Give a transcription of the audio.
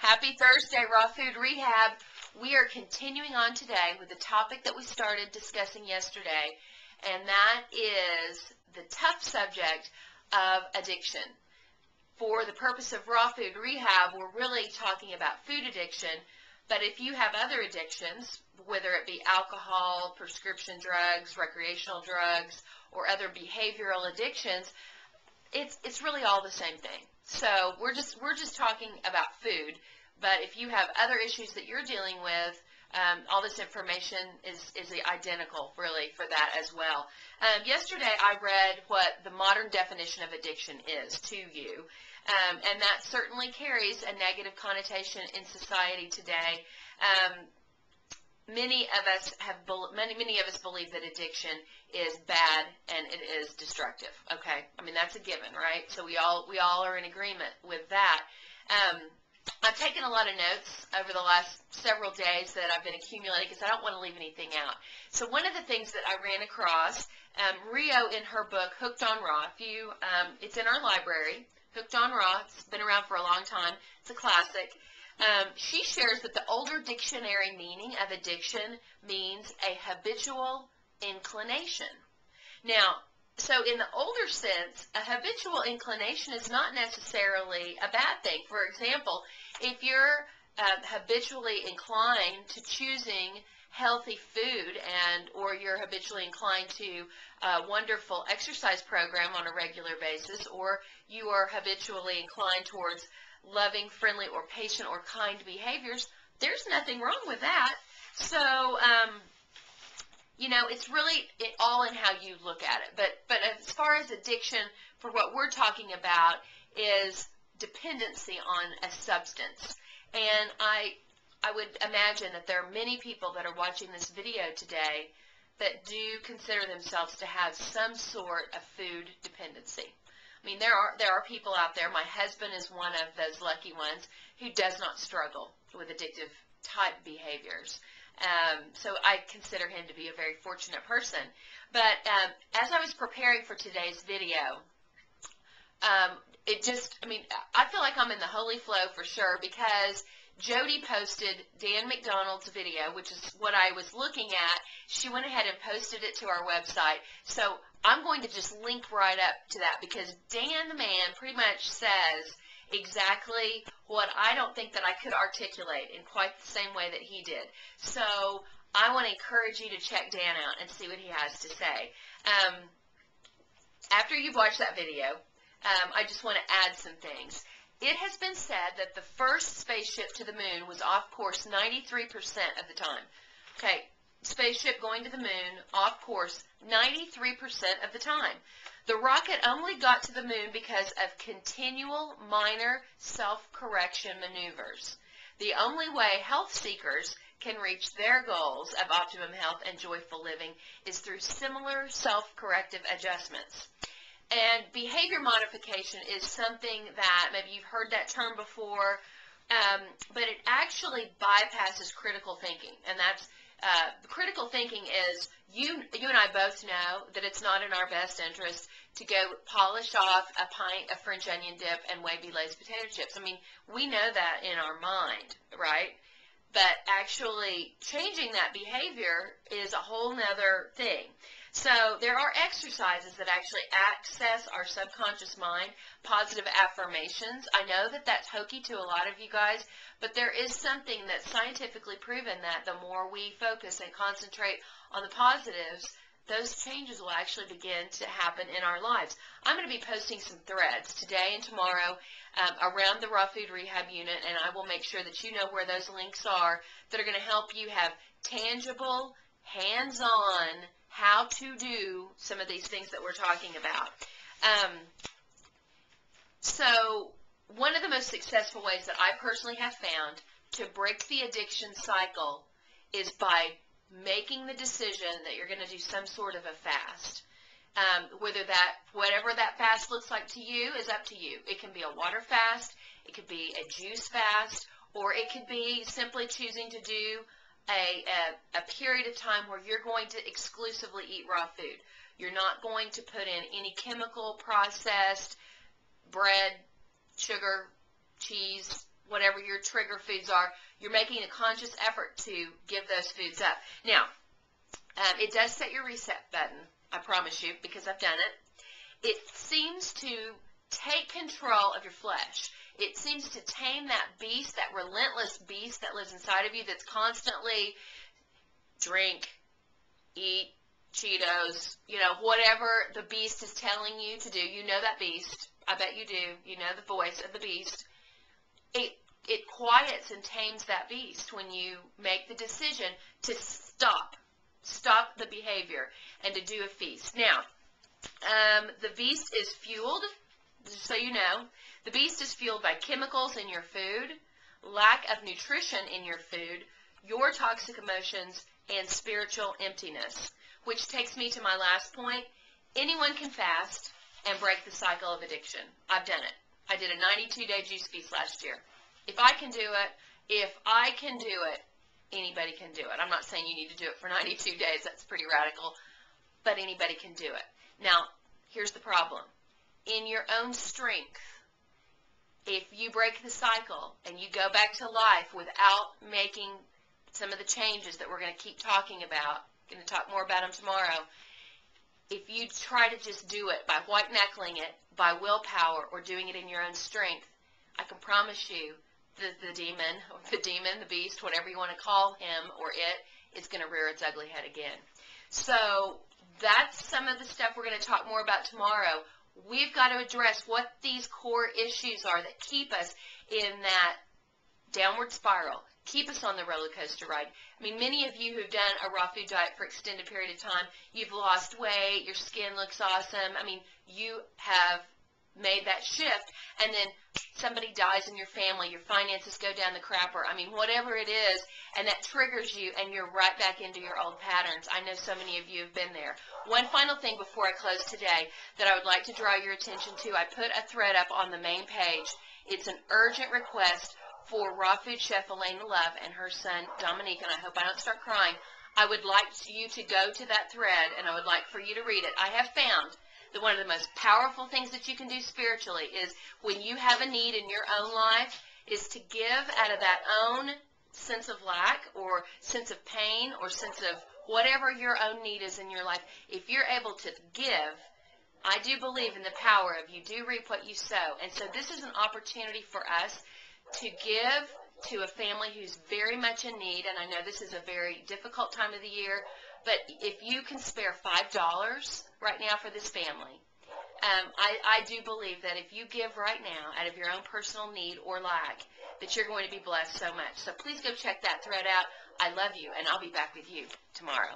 Happy Thursday, Raw Food Rehab. We are continuing on today with the topic that we started discussing yesterday, and that is the tough subject of addiction. For the purpose of Raw Food Rehab, we're really talking about food addiction, but if you have other addictions, whether it be alcohol, prescription drugs, recreational drugs, or other behavioral addictions, it's really all the same thing. So we're just talking about food, but if you have other issues that you're dealing with, all this information is identical, really, for that as well. Yesterday I read what the modern definition of addiction is to you, and that certainly carries a negative connotation in society today. Many of us believe that addiction is bad and it is destructive. Okay, I mean that's a given, right? So we all are in agreement with that. I've taken a lot of notes over the last several days that I've been accumulating because I don't want to leave anything out. So one of the things that I ran across, Rio in her book Hooked on Raw, it's in our library. Hooked on Raw, it's been around for a long time. It's a classic. She shares that the older dictionary meaning of addiction means a habitual inclination. Now, so in the older sense, a habitual inclination is not necessarily a bad thing. For example, if you're habitually inclined to choosing healthy food or you're habitually inclined to a wonderful exercise program on a regular basis, or you are habitually inclined towards loving, friendly, or patient or kind behaviors, there's nothing wrong with that. So, it's really all in how you look at it. But as far as addiction, for what we're talking about is dependency on a substance. And I would imagine that there are many people that are watching this video today that do consider themselves to have some sort of food dependency. I mean, there are people out there, my husband is one of those lucky ones, who does not struggle with addictive type behaviors. So I consider him to be a very fortunate person. But as I was preparing for today's video, I feel like I'm in the holy flow for sure, because Jody posted Dan McDonald's video, which is what I was looking at. She went ahead and posted it to our website. So I'm going to just link right up to that, because Dan the man pretty much says exactly what I don't think that I could articulate in quite the same way that he did. So I want to encourage you to check Dan out and see what he has to say. After you've watched that video, I just want to add some things. It has been said that the first spaceship to the moon was off course 93% of the time. Okay, spaceship going to the moon, off course 93% of the time. The rocket only got to the moon because of continual minor self-correction maneuvers. The only way health seekers can reach their goals of optimum health and joyful living is through similar self-corrective adjustments. And behavior modification is something that maybe you've heard that term before, but it actually bypasses critical thinking. And that's critical thinking is you and I both know that it's not in our best interest to go polish off a pint of French onion dip and Wavy Lay's potato chips. I mean, we know that in our mind, right? But actually changing that behavior is a whole nother thing. So there are exercises that actually access our subconscious mind, positive affirmations. I know that that's hokey to a lot of you guys, but there is something that's scientifically proven that the more we focus and concentrate on the positives, those changes will actually begin to happen in our lives. I'm going to be posting some threads today and tomorrow around the Raw Food Rehab Unit, and I will make sure that you know where those links are that are going to help you have tangible, hands-on how to do some of these things that we're talking about. So one of the most successful ways that I personally have found to break the addiction cycle is by making the decision that you're going to do some sort of a fast. Whatever that fast looks like to you is up to you. It can be a water fast, it could be a juice fast, or it could be simply choosing to do a period of time where you're going to exclusively eat raw food. You're not going to put in any chemical processed bread, sugar, cheese, whatever your trigger foods are, you're making a conscious effort to give those foods up. Now, it does set your reset button, I promise you, because I've done it. It seems to take control of your flesh. It seems to tame that beast, that relentless beast that lives inside of you that's constantly drink, eat, Cheetos, whatever the beast is telling you to do. You know that beast. I bet you do. You know the voice of the beast. It quiets and tames that beast when you make the decision to stop the behavior and to do a feast. Now, the beast is fueled, just so you know, the beast is fueled by chemicals in your food, lack of nutrition in your food, your toxic emotions, and spiritual emptiness. Which takes me to my last point. Anyone can fast and break the cycle of addiction. I've done it. I did a 92-day juice feast last year. If I can do it, anybody can do it. I'm not saying you need to do it for 92 days. That's pretty radical. But anybody can do it. Now, here's the problem. In your own strength, if you break the cycle and you go back to life without making some of the changes that we're going to keep talking about, going to talk more about them tomorrow, if you try to just do it by white-knuckling it, by willpower, or doing it in your own strength, I can promise you the demon, the beast, whatever you want to call him or it, is going to rear its ugly head again. So that's some of the stuff we're going to talk more about tomorrow. We've got to address what these core issues are that keep us in that downward spiral, keep us on the roller coaster ride. I mean, many of you who've done a raw food diet for extended period of time, you've lost weight, your skin looks awesome. I mean, you have made that shift, and then somebody dies in your family, your finances go down the crapper. I mean, whatever it is, and that triggers you, and you're right back into your old patterns. I know so many of you have been there. One final thing before I close today that I would like to draw your attention to. I put a thread up on the main page. It's an urgent request for raw food chef Elena Love and her son Dominique, and I hope I don't start crying. I would like you to go to that thread, and I would like for you to read it. I have found that one of the most powerful things that you can do spiritually is when you have a need in your own life is to give out of that own sense of lack or sense of pain or sense of whatever your own need is in your life. If you're able to give, I do believe in the power of you do reap what you sow. And so this is an opportunity for us to give to a family who's very much in need. And I know this is a very difficult time of the year, but if you can spare $5 right now for this family, I do believe that if you give right now out of your own personal need or lack, that you're going to be blessed so much. So please go check that thread out. I love you, and I'll be back with you tomorrow.